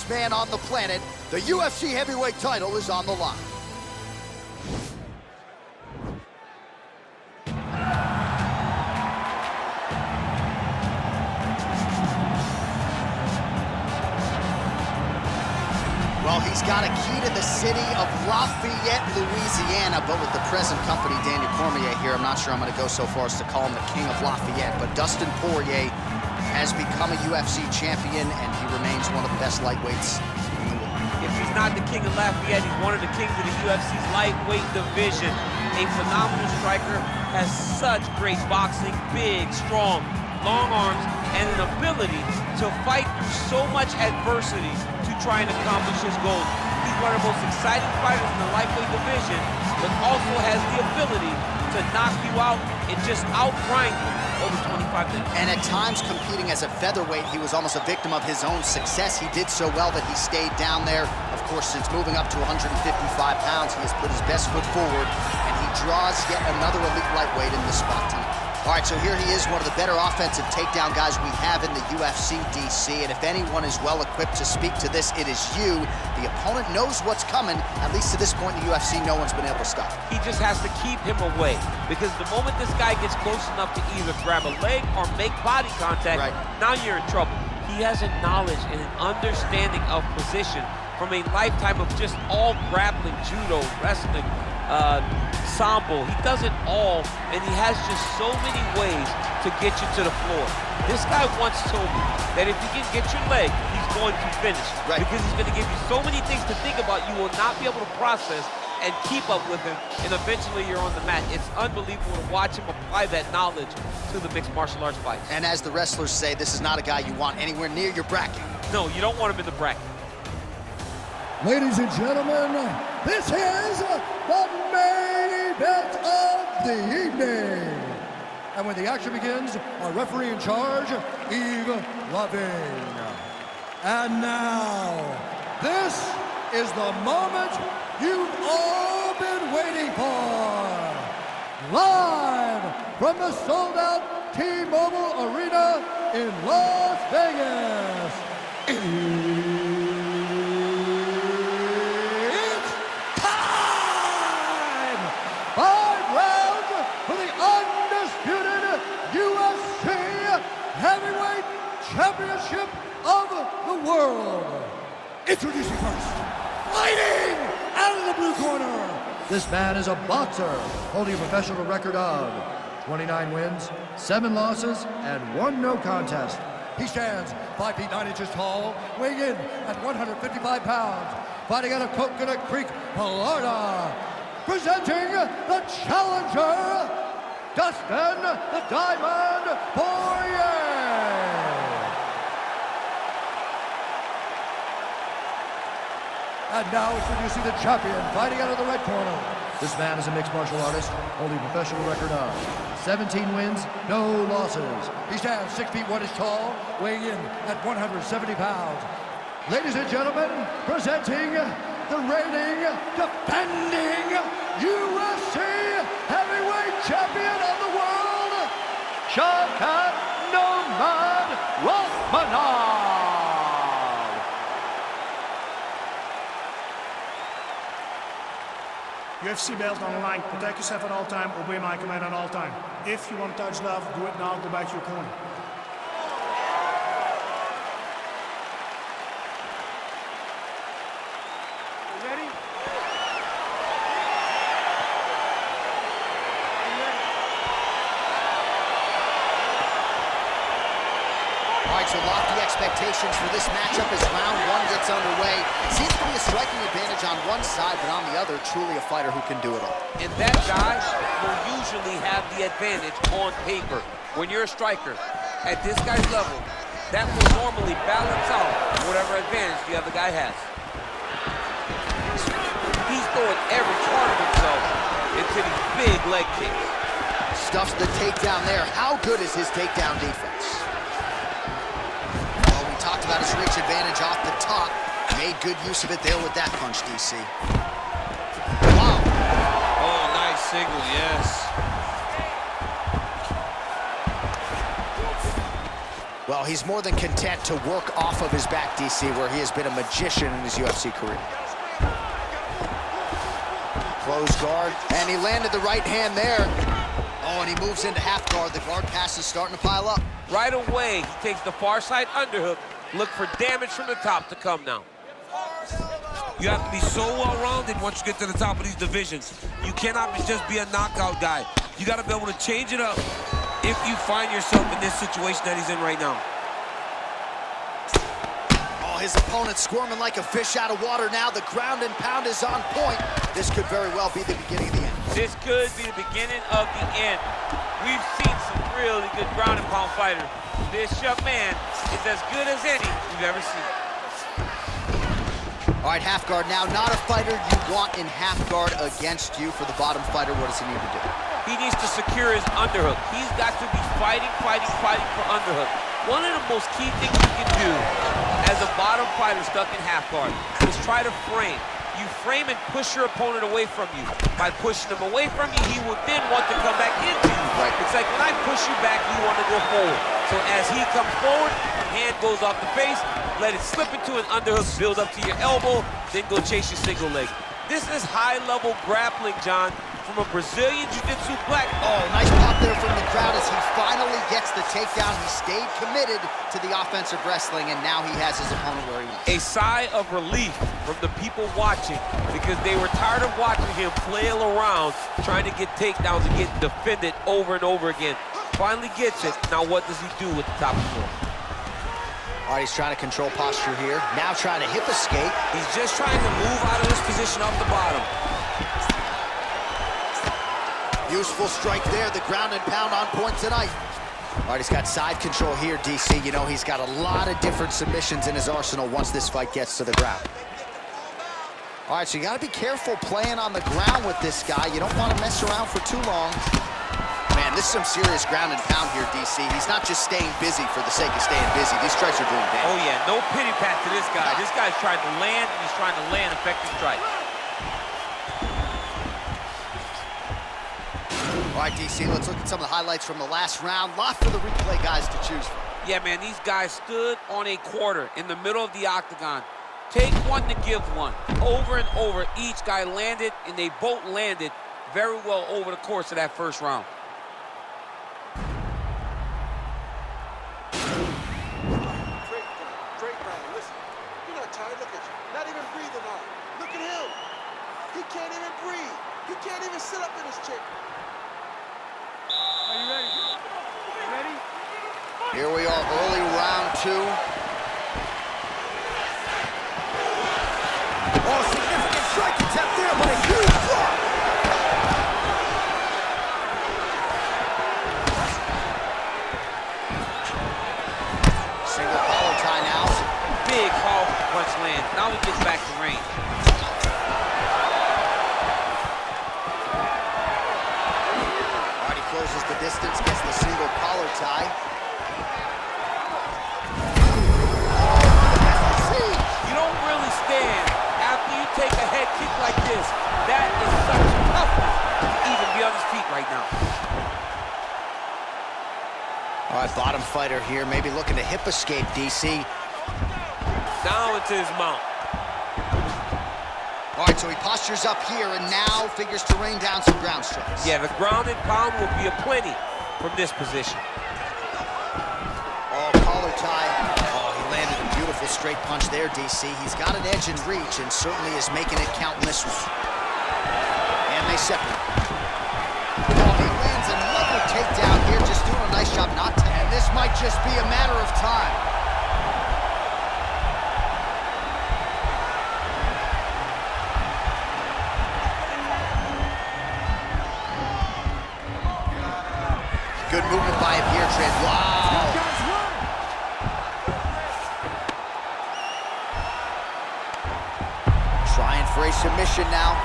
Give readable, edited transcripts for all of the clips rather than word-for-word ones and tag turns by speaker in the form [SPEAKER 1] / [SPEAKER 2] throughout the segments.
[SPEAKER 1] strongest man on the planet. The UFC heavyweight title is on the line. Well, he's got a key to the city of Lafayette, Louisiana, but with the present company, Daniel Cormier here, I'm not sure I'm going to go so far as to call him the king of Lafayette, but Dustin Poirier has become a UFC champion, and he remains one of the best lightweights in the world.
[SPEAKER 2] If he's not the king of Lafayette, he's one of the kings of the UFC's lightweight division. A phenomenal striker, has such great boxing, big, strong, long arms, and an ability to fight through so much adversity to try and accomplish his goals. He's one of the most exciting fighters in the lightweight division, but also has the ability to knock you out and just outgrind you over 25 minutes.
[SPEAKER 1] And at times, competing as a featherweight, he was almost a victim of his own success. He did so well that he stayed down there. Of course, since moving up to 155 pounds, he has put his best foot forward, and he draws yet another elite lightweight in this spot tonight. All right, so here he is, one of the better offensive takedown guys we have in the UFC, DC, and if anyone is well-equipped to speak to this, it is you. The opponent knows what's coming. At least to this point in the UFC, no one's been able to stop.
[SPEAKER 2] He just has to keep him away, because the moment this guy gets close enough to either grab a leg or make body contact, now you're in trouble. He has a knowledge and an understanding of position from a lifetime of just all grappling, judo, wrestling, sambo. He does it all, and he has just so many ways to get you to the floor. This guy once told me that if he can get your leg, he's going to finish. Because he's going to give you so many things to think about, you will not be able to process and keep up with him, and eventually you're on the mat. It's unbelievable to watch him apply that knowledge to the mixed martial arts fights.
[SPEAKER 1] And as the wrestlers say, this is not a guy you want anywhere near your bracket.
[SPEAKER 2] No, you don't want him in the bracket.
[SPEAKER 3] Ladies and gentlemen, this is the main event of the evening. And when the action begins, our referee in charge, Yves Lavigne. And now, this is the moment you've all been waiting for. Live from the sold-out T-Mobile Arena in Las Vegas. It's time! 5 rounds for the undisputed UFC Heavyweight Championship of the world. Introducing first, fighting out of the blue corner. This man is a boxer holding a professional record of 29 wins, 7 losses, and 1 no contest. He stands 5 feet 9 inches tall, weighing in at 155 pounds, fighting out of Coconut Creek, Florida. Presenting the challenger, Dustin the Diamond Poirier. And now introducing the champion, fighting out of the red corner. This man is a mixed martial artist, holding a professional record of 17 wins, no losses. He stands 6 feet 1 inches tall, weighing in at 170 pounds. Ladies and gentlemen, presenting the reigning, defending UFC heavyweight champion of the world, Shavkat Rakhmonov.
[SPEAKER 4] UFC belt on the line. Protect yourself at all time. Obey my command at all time. If you want to touch love, do it now. Go back to your corner. You ready?
[SPEAKER 1] All right, so lofty expectations for this matchup as round 1 gets underway. It seems to be a striking advantage on one side, but on the other, truly a fighter who can do it all.
[SPEAKER 2] And that guy will usually have the advantage on paper. When you're a striker, at this guy's level, that will normally balance out whatever advantage the other guy has. He's throwing every part of himself into these big leg kicks.
[SPEAKER 1] Stuffs the takedown there. How good is his takedown defense? Talked about his reach advantage off the top. Made good use of it there with that punch, DC. Wow.
[SPEAKER 5] Oh, nice single, yes.
[SPEAKER 1] Well, he's more than content to work off of his back, DC, where he has been a magician in his UFC career. Close guard, and he landed the right hand there. Oh, and he moves into half guard. The guard pass is starting to pile up.
[SPEAKER 2] Right away, he takes the far side underhook. Look for damage from the top to come now.
[SPEAKER 6] You have to be so well-rounded once you get to the top of these divisions. You cannot just be a knockout guy. You got to be able to change it up if you find yourself in this situation that he's in right now.
[SPEAKER 1] Oh, his opponent's squirming like a fish out of water now. The ground and pound is on point. This could very well be the beginning of the end.
[SPEAKER 2] This could be the beginning of the end. We've seen some really good ground and pound fighters. This young man is as good as any we've ever seen.
[SPEAKER 1] All right, half guard now. Not a fighter you want in half guard against you. For the bottom fighter, what does he need to do?
[SPEAKER 2] He needs to secure his underhook. He's got to be fighting for underhook. One of the most key things you can do as a bottom fighter stuck in half guard is try to frame. You frame and push your opponent away from you. By pushing him away from you, he will then want to come back into you.
[SPEAKER 1] Right.
[SPEAKER 2] It's like when I push you back, you want to go forward. So as he comes forward, hand goes off the face, let it slip into an underhook, build up to your elbow, then go chase your single leg. This is high-level grappling, John, from a Brazilian Jiu-Jitsu black.
[SPEAKER 1] Oh, nice pop there from the crowd as he finally gets the takedown. He stayed committed to the offensive wrestling, and now he has his opponent where he wants.
[SPEAKER 2] A sigh of relief from the people watching because they were tired of watching him flail around trying to get takedowns and get defended over and over again. Finally gets it. Now what does he do with the top of the floor?
[SPEAKER 1] All right, he's trying to control posture here. Now trying to hip escape.
[SPEAKER 6] He's just trying to move out of this position off the bottom.
[SPEAKER 1] Useful strike there. The ground and pound on point tonight. All right, he's got side control here, DC. You know, he's got a lot of different submissions in his arsenal once this fight gets to the ground. All right, so you got to be careful playing on the ground with this guy. You don't want to mess around for too long. Man, this is some serious ground and pound here, DC. He's not just staying busy for the sake of staying busy. These strikes are doing damage.
[SPEAKER 2] Oh, yeah, no pity pat to this guy. This guy's trying to land, and he's trying to land effective strikes.
[SPEAKER 1] All right, DC, let's look at some of the highlights from the last round. Lot for the replay guys to choose from.
[SPEAKER 2] Yeah, man, these guys stood on a quarter in the middle of the octagon. Take one to give one. Over and over, each guy landed, and they both landed very well over the course of that first round.
[SPEAKER 7] Great round. Listen, you're not tired. Look at you. Not even breathing on. Look at him. He can't even breathe. He can't even sit up in his chair.
[SPEAKER 3] Are you ready? You ready?
[SPEAKER 1] Here we are, early round two. Oh, significant strike attempt there, but a huge drop. Single collar tie now.
[SPEAKER 2] Big powerful punch land. Now he gets back to range.
[SPEAKER 1] Closes the distance, gets the single collar tie.
[SPEAKER 2] You don't really stand after you take a head kick like this. That is such toughness to even be on his feet right now.
[SPEAKER 1] All right, bottom fighter here, maybe looking to hip escape, DC.
[SPEAKER 2] Down into his mount.
[SPEAKER 1] All right, so he postures up here and now figures to rain down some ground strikes.
[SPEAKER 2] Yeah, the ground and pound will be aplenty from this position.
[SPEAKER 1] Oh, collar tie. Oh, he landed a beautiful straight punch there, DC. He's got an edge in reach and certainly is making it count in this one. And they separate. Oh, he lands another takedown here, just doing a nice job not to. And this might just be a matter of time. Good movement by him here, Trent. Wow. Trying for a submission now.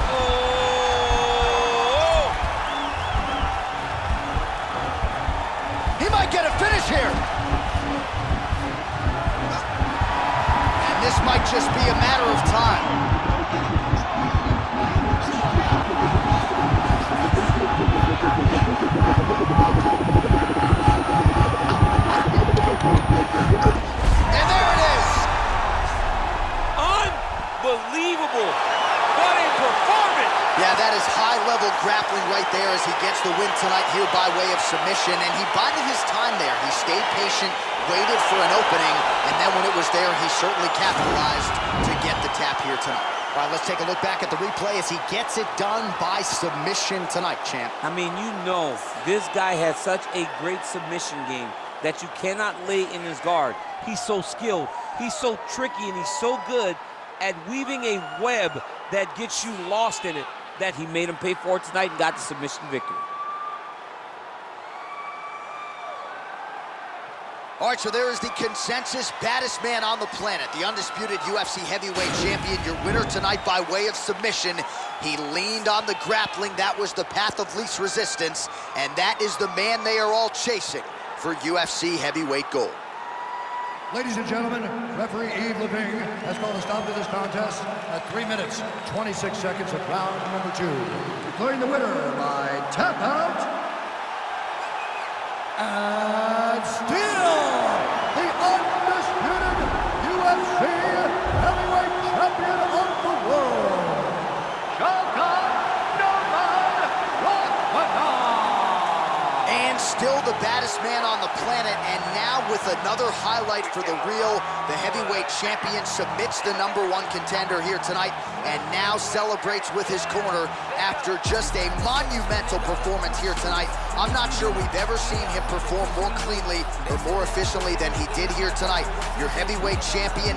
[SPEAKER 2] Oh!
[SPEAKER 1] He might get a finish here. And this might just be a matter of time. right there as he gets the win tonight here by way of submission, and he bided his time there. He stayed patient, waited for an opening, and then when it was there, he certainly capitalized to get the tap here tonight. All right, let's take a look back at the replay as he gets it done by submission tonight, champ.
[SPEAKER 2] I mean, you know, this guy has such a great submission game that you cannot lay in his guard. He's so skilled, he's so tricky, and he's so good at weaving a web that gets you lost in it that he made him pay for it tonight and got the submission victory.
[SPEAKER 1] All right, so there is the consensus baddest man on the planet, the undisputed UFC heavyweight champion, your winner tonight by way of submission. He leaned on the grappling. That was the path of least resistance, and that is the man they are all chasing for UFC heavyweight gold.
[SPEAKER 3] Ladies and gentlemen, referee Yves Leving has called a stop to this contest at 3 minutes, 26 seconds of round number 2. Declaring the winner by tap out, and still the undisputed UFC heavyweight champion of the world, Shavkat Rakhmonov.
[SPEAKER 1] And still the baddest man on the planet, and now with another highlight for the real, the heavyweight champion submits the #1 contender here tonight, and now celebrates with his corner after just a monumental performance here tonight. I'm not sure we've ever seen him perform more cleanly or more efficiently than he did here tonight. Your heavyweight champion